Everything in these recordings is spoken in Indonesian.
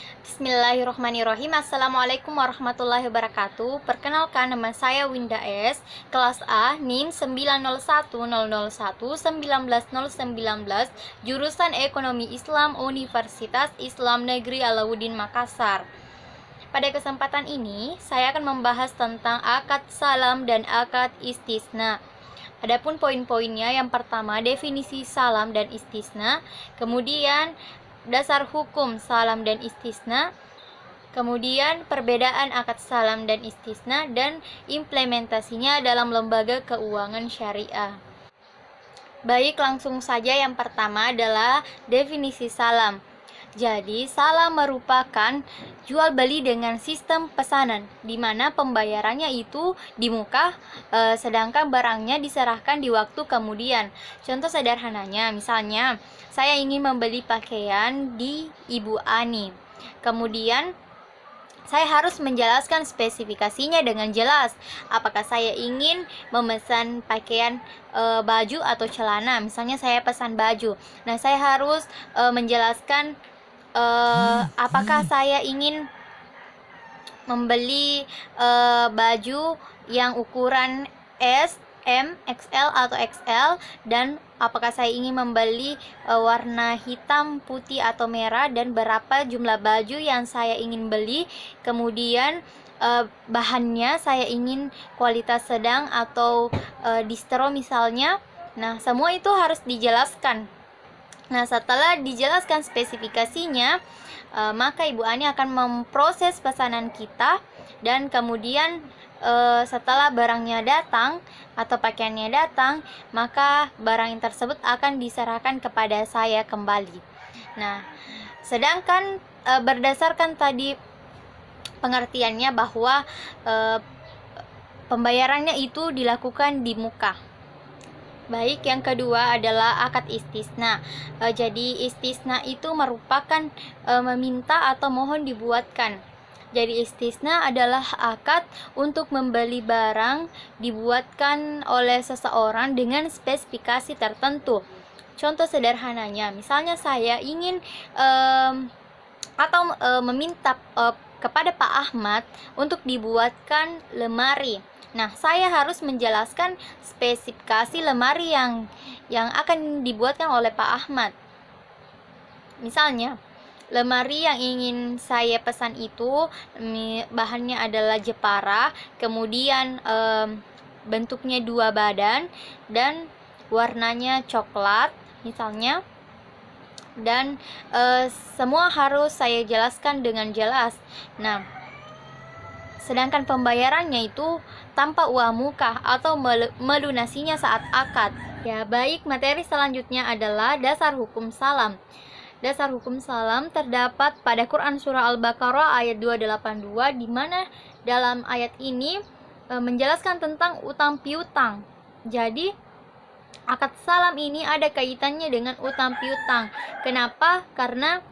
Bismillahirrohmanirrohim. Assalamualaikum warahmatullahi wabarakatuh. Perkenalkan, nama saya Winda S, kelas A, NIM 90100119019, jurusan Ekonomi Islam, Universitas Islam Negeri Alauddin Makassar. Pada kesempatan ini, saya akan membahas tentang akad salam dan akad istisna. Adapun poin-poinnya, yang pertama definisi salam dan istisna, kemudian dasar hukum salam dan istisna, kemudian perbedaan akad salam dan istisna, dan implementasinya dalam lembaga keuangan syariah. Baik, langsung saja. Yang pertama adalah definisi salam. Jadi, salam merupakan jual beli dengan sistem pesanan, di mana pembayarannya itu di muka, sedangkan barangnya diserahkan di waktu kemudian. Contoh sederhananya, misalnya saya ingin membeli pakaian di Ibu Ani. Kemudian saya harus menjelaskan spesifikasinya dengan jelas. Apakah saya ingin memesan pakaian baju atau celana? Misalnya saya pesan baju. Nah, saya harus menjelaskan apakah saya ingin membeli baju yang ukuran S, M, XL atau XL, dan apakah saya ingin membeli warna hitam, putih atau merah, dan berapa jumlah baju yang saya ingin beli. Kemudian bahannya saya ingin kualitas sedang atau distro misalnya. Nah, semua itu harus dijelaskan. Nah, setelah dijelaskan spesifikasinya, maka Ibu Ani akan memproses pesanan kita, dan kemudian setelah barangnya datang atau pakaiannya datang, maka barang tersebut akan diserahkan kepada saya kembali. Nah, sedangkan berdasarkan tadi pengertiannya bahwa pembayarannya itu dilakukan di muka. Baik, yang kedua adalah akad istisna. Jadi istisna itu merupakan meminta atau mohon dibuatkan. Jadi istisna adalah akad untuk membeli barang dibuatkan oleh seseorang dengan spesifikasi tertentu. Contoh sederhananya, misalnya saya ingin meminta kepada Pak Ahmad untuk dibuatkan lemari. Nah, saya harus menjelaskan spesifikasi lemari yang akan dibuatkan oleh Pak Ahmad. Misalnya, lemari yang ingin saya pesan itu bahannya adalah Jepara, kemudian bentuknya 2 badan, dan warnanya coklat misalnya, dan semua harus saya jelaskan dengan jelas. Nah, sedangkan pembayarannya itu tanpa uang muka atau melunasinya saat akad. Ya, baik, materi selanjutnya adalah dasar hukum salam. Dasar hukum salam terdapat pada Quran Surah Al-Baqarah ayat 282, di mana dalam ayat ini menjelaskan tentang utang piutang. Jadi, akad salam ini ada kaitannya dengan utang piutang. Kenapa? Karena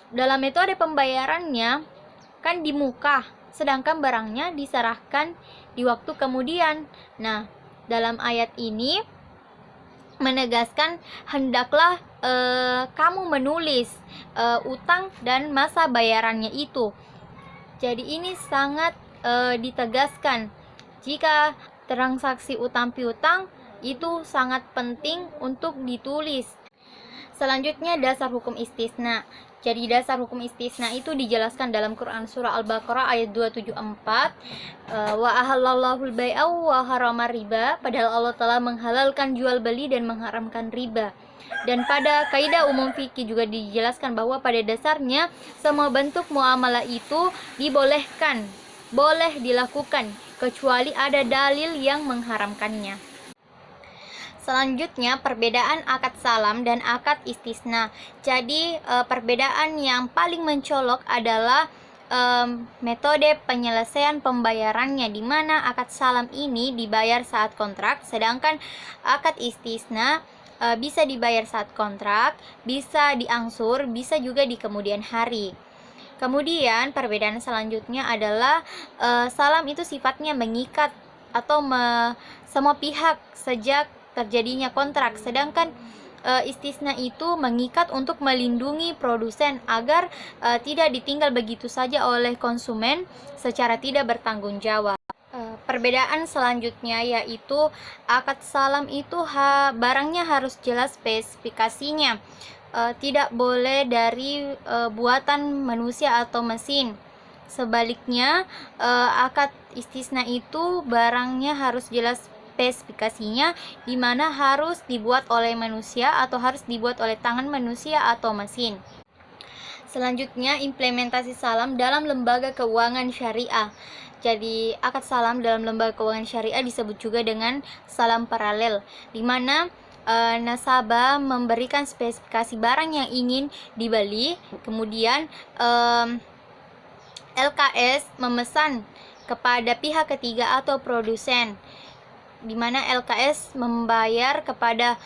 dalam metode pembayarannya kan di muka, sedangkan barangnya diserahkan di waktu kemudian. Nah, dalam ayat ini menegaskan hendaklah kamu menulis utang dan masa bayarannya itu. Jadi ini sangat ditegaskan jika transaksi utang piutang itu sangat penting untuk ditulis. Selanjutnya, dasar hukum istisna. Jadi dasar hukum istisna itu dijelaskan dalam Quran Surah Al-Baqarah ayat 274, wa ahallallahu al-bai'a wa harama riba, padahal Allah telah menghalalkan jual beli dan mengharamkan riba. Dan pada kaidah umum fikih juga dijelaskan bahwa pada dasarnya semua bentuk muamalah itu dibolehkan, boleh dilakukan, kecuali ada dalil yang mengharamkannya. Selanjutnya, perbedaan akad salam dan akad istisna. Jadi perbedaan yang paling mencolok adalah metode penyelesaian pembayarannya, di mana akad salam ini dibayar saat kontrak, sedangkan akad istisna bisa dibayar saat kontrak, bisa diangsur, bisa juga di kemudian hari. Kemudian perbedaan selanjutnya adalah salam itu sifatnya mengikat atau semua pihak sejak terjadinya kontrak, sedangkan istisna itu mengikat untuk melindungi produsen agar tidak ditinggal begitu saja oleh konsumen secara tidak bertanggung jawab. Perbedaan selanjutnya yaitu akad salam itu barangnya harus jelas spesifikasinya, tidak boleh dari buatan manusia atau mesin. Sebaliknya, akad istisna itu barangnya harus jelas spesifikasinya, di mana harus dibuat oleh manusia atau harus dibuat oleh tangan manusia atau mesin. Selanjutnya, implementasi salam dalam lembaga keuangan syariah. Jadi, akad salam dalam lembaga keuangan syariah disebut juga dengan salam paralel, di mana nasabah memberikan spesifikasi barang yang ingin dibeli, kemudian LKS memesan kepada pihak ketiga atau produsen, di mana LKS membayar kepada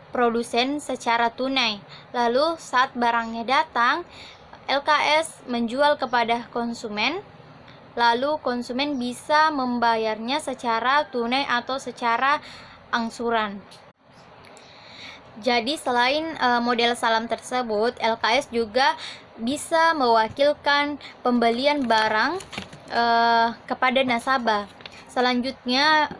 produsen secara tunai. Lalu saat barangnya datang, LKS menjual kepada konsumen, lalu konsumen bisa membayarnya secara tunai atau secara angsuran. Jadi selain model salam tersebut, LKS juga bisa mewakilkan pembelian barang kepada nasabah. Selanjutnya,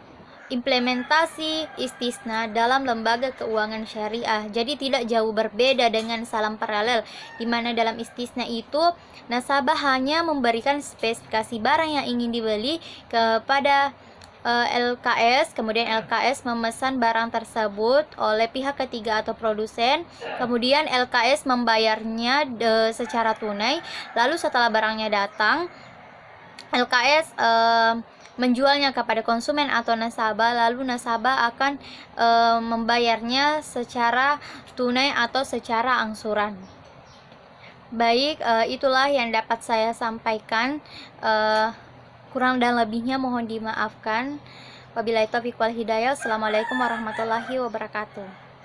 implementasi istisna dalam lembaga keuangan syariah. Jadi tidak jauh berbeda dengan salam paralel, di mana dalam istisna itu nasabah hanya memberikan spesifikasi barang yang ingin dibeli kepada LKS, kemudian LKS memesan barang tersebut oleh pihak ketiga atau produsen, kemudian LKS membayarnya secara tunai, lalu setelah barangnya datang, LKS menjualnya kepada konsumen atau nasabah, lalu nasabah akan membayarnya secara tunai atau secara angsuran. Baik, itulah yang dapat saya sampaikan. Kurang dan lebihnya mohon dimaafkan. Wabillahi taufiq wal hidayah. Assalamualaikum warahmatullahi wabarakatuh.